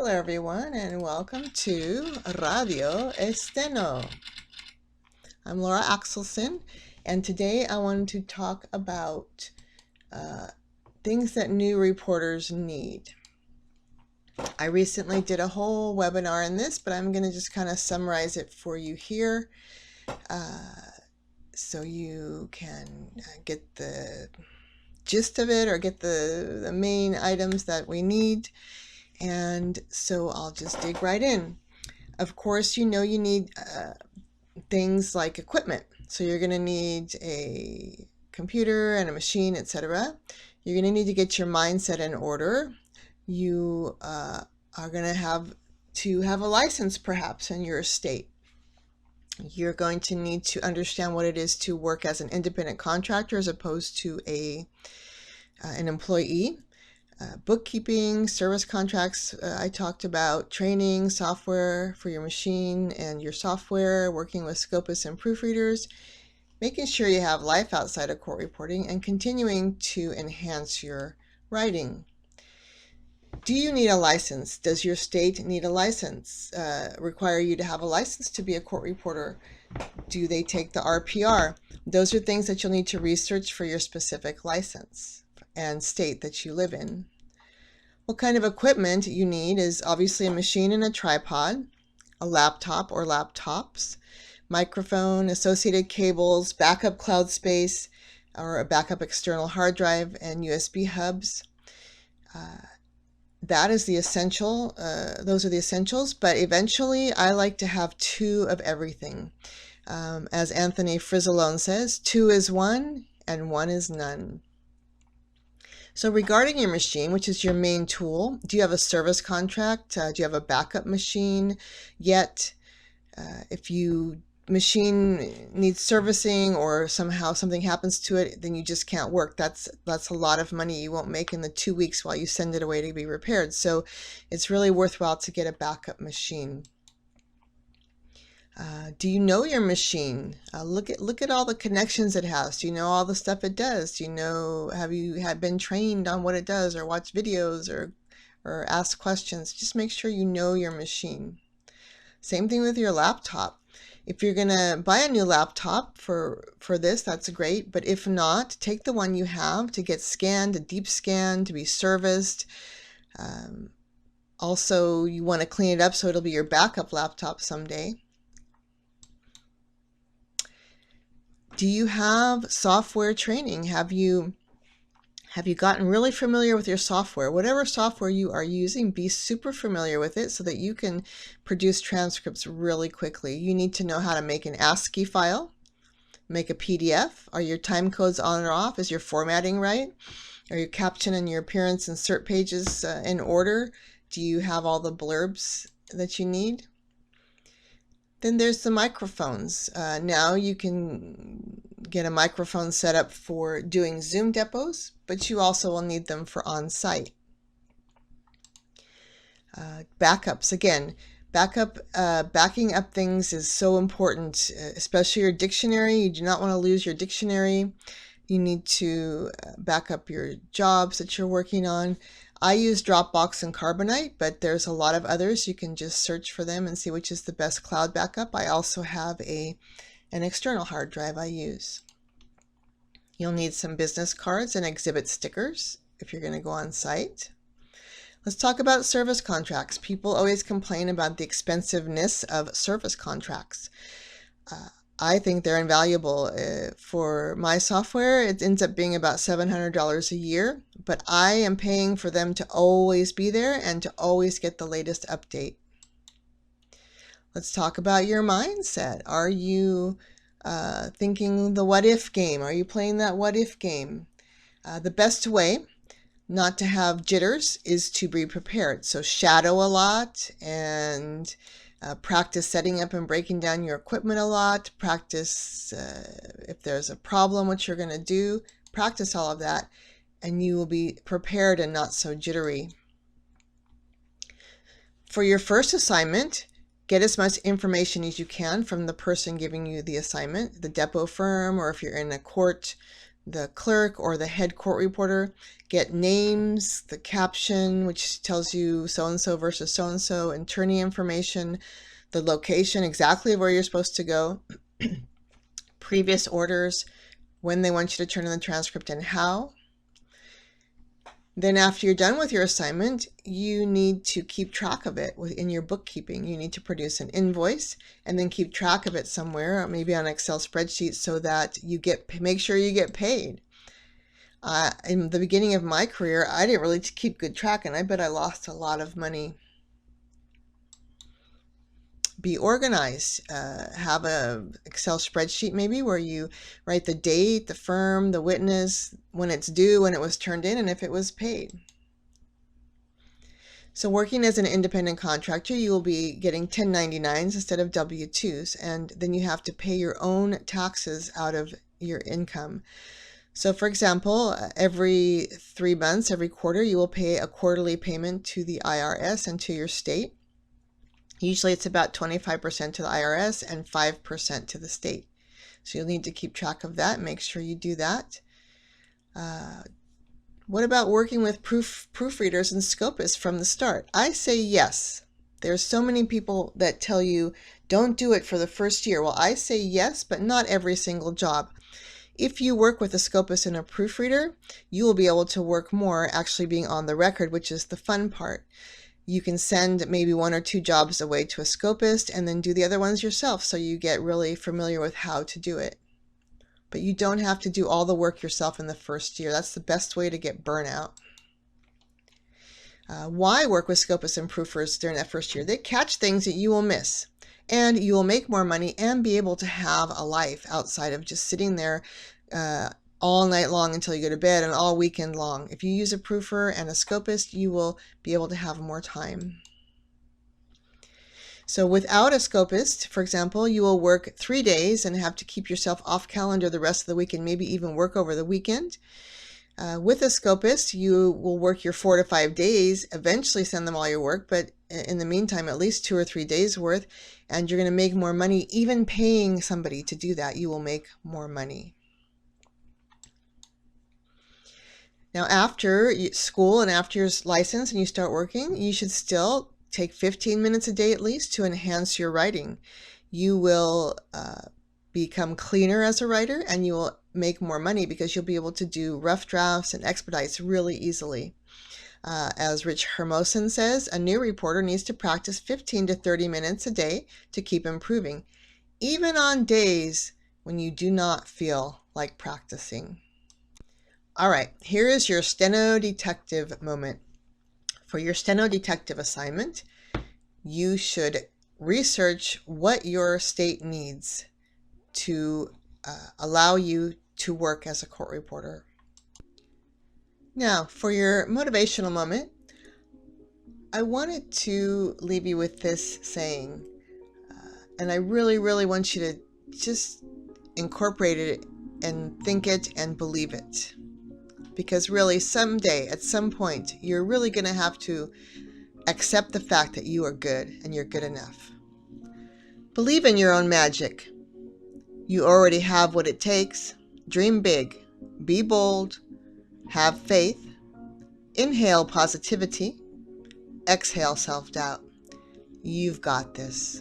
Hello everyone and welcome to Radio eSteno. I'm Laura Axelson and today I wanted to talk about things that new reporters need. I recently did a whole webinar on this, but I'm going to just kind of summarize it for you here so you can get the gist of it or get the main items that we need. And so I'll just dig right in. Of course, you need things like equipment. So you're going to need a computer and a machine, etc. You're going to need to get your mindset in order. You are going to have a license perhaps in your state. You're going to need to understand what it is to work as an independent contractor as opposed to an employee. Bookkeeping, service contracts, I talked about training, software for your machine and your software, working with Scopus and proofreaders, making sure you have life outside of court reporting, and continuing to enhance your writing. Do you need a license? Does your state need a license? Require you to have a license to be a court reporter? Do they take the RPR? Those are things that you'll need to research for your specific license and state that you live in. What kind of equipment you need is obviously a machine and a tripod, a laptop or laptops, microphone, associated cables, backup cloud space, or a backup external hard drive, and USB hubs. That is the essential. Those are the essentials, but eventually I like to have 2 of everything. As Anthony Frizzolone says, 2 is 1 and 1 is none. So regarding your machine, which is your main tool, do you have a service contract? Do you have a backup machine yet? If your machine needs servicing or somehow something happens to it, then you just can't work. That's a lot of money you won't make in the 2 weeks while you send it away to be repaired. So it's really worthwhile to get a backup machine. Do you know your machine? Look at all the connections it has. Do you know all the stuff it does? Do you know, have you been trained on what it does, or watched videos, or asked questions? Just make sure you know your machine. Same thing with your laptop. If you're gonna buy a new laptop for this, that's great. But if not, take the one you have to get scanned, a deep scan, to be serviced. Also, you want to clean it up so it'll be your backup laptop someday. Do you have software training? Have you gotten really familiar with your software? Whatever software you are using, be super familiar with it so that you can produce transcripts really quickly. You need to know how to make an ASCII file, make a PDF. Are your time codes on or off? Is your formatting right? Are your caption and your appearance insert pages in order? Do you have all the blurbs that you need? Then there's the microphones. Now you can get a microphone set up for doing Zoom depots, but you also will need them for on-site. Backups, again, backing up things is so important, especially your dictionary. You do not want to lose your dictionary. You need to back up your jobs that you're working on. I use Dropbox and Carbonite, but there's a lot of others. You can just search for them and see which is the best cloud backup. I also have an external hard drive I use. You'll need some business cards and exhibit stickers if you're going to go on site. Let's talk about service contracts. People always complain about the expensiveness of service contracts. I think they're invaluable. For my software, it ends up being about $700 a year, but I am paying for them to always be there and to always get the latest update. Let's talk about your mindset. Are you thinking the what if game? Are you playing that what if game? The best way not to have jitters is to be prepared. So shadow a lot and practice setting up and breaking down your equipment a lot. Practice if there's a problem, what you're going to do. Practice all of that, and you will be prepared and not so jittery. For your first assignment, get as much information as you can from the person giving you the assignment, the depot firm, or if you're in a court the clerk or the head court reporter, get names, the caption, which tells you so-and-so versus so-and-so, attorney information, the location, exactly where you're supposed to go, previous orders, when they want you to turn in the transcript and how. Then after you're done with your assignment, you need to keep track of it in your bookkeeping. You need to produce an invoice and then keep track of it somewhere, maybe on an Excel spreadsheet, so that you make sure you get paid. In the beginning of my career, I didn't really keep good track, and I bet I lost a lot of money. Be organized. Have a Excel spreadsheet maybe where you write the date, the firm, the witness, when it's due, when it was turned in, and if it was paid. So working as an independent contractor, you will be getting 1099s instead of W-2s, and then you have to pay your own taxes out of your income. So for example, every 3 months, every quarter, you will pay a quarterly payment to the IRS and to your state. Usually it's about 25% to the IRS and 5% to the state. So you'll need to keep track of that. Make sure you do that. What about working with proofreaders and scopists from the start? I say yes. There's so many people that tell you don't do it for the first year. Well, I say yes, but not every single job. If you work with a scopist and a proofreader, you will be able to work more actually being on the record, which is the fun part. You can send maybe 1 or 2 jobs away to a scopist and then do the other ones yourself, so you get really familiar with how to do it. But you don't have to do all the work yourself in the first year. That's the best way to get burnout. Why work with scopists and proofers during that first year? They catch things that you will miss, and you will make more money and be able to have a life outside of just sitting there all night long until you go to bed and all weekend long. If you use a proofer and a scopist, you will be able to have more time. So without a scopist, for example, you will work 3 days and have to keep yourself off calendar the rest of the week and maybe even work over the weekend. With a scopist, you will work your 4 to 5 days, eventually send them all your work, but in the meantime, at least 2 or 3 days worth, and you're going to make more money. Even paying somebody to do that, you will make more money. Now, after school and after your license and you start working, you should still take 15 minutes a day at least to enhance your writing. You will become cleaner as a writer, and you will make more money because you'll be able to do rough drafts and expedites really easily. As Rich Hermosen says, a new reporter needs to practice 15 to 30 minutes a day to keep improving, even on days when you do not feel like practicing. All right, here is your steno detective moment. For your steno detective assignment, you should research what your state needs to allow you to work as a court reporter. Now, for your motivational moment, I wanted to leave you with this saying, and I really, really want you to just incorporate it and think it and believe it. Because really, someday, at some point, you're really going to have to accept the fact that you are good and you're good enough. Believe in your own magic. You already have what it takes. Dream big. Be bold. Have faith. Inhale positivity. Exhale self-doubt. You've got this.